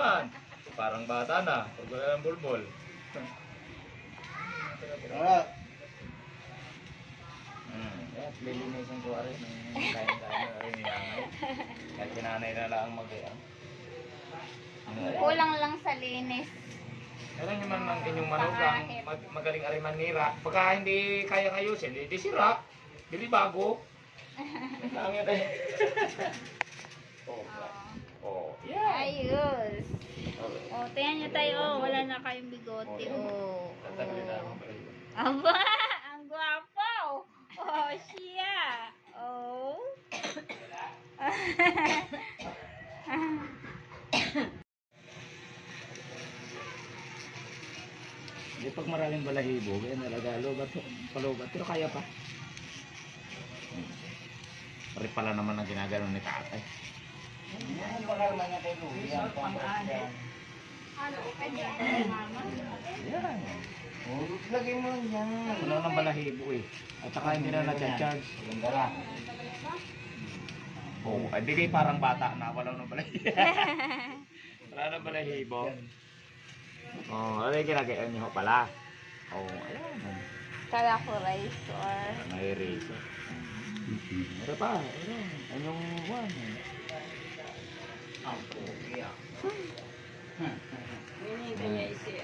naman. Parang bata na. Pag wala ng bulbol. Yes, lilinisin ko rin. Kain-kain na rin ni nanay. Kahit si nanay na lang mag-iang. Kulang lang sa linis. Alam niyo man ang inyong manugang, magaling ari manira. Pagka hindi kaya ayusin, di sira. Dili bago. Langit eh. Oh, yeah. Ayos. Oh, tingnan nyo tayo. Oh, wala na kayong bigote. Oh. Tatanggalin na ako. Aba, ang gwapo. Oh, siya. Oh. Di pag maraming balahibo, yan talaga, palubat, pero kaya pa. Pari pala naman ang ginagano ni tatay. Ano pa naman niya kay Louie? Ang pang-ano? Ano, kanya mama? Yan. Oh, lagay mo yan. Wala nang balahibo eh. At saka hindi na na-charge. Ganda lang. Oo, ay di kayo parang bata na, wala nang balahibo. Wala nang balahibo. Oh, ano yung ginagawa niyo pala? Oh, ayan. Kala ko rice or... May eraser. Ito pa, ayan. Anong one? Ang pugi ah. Hindi niya si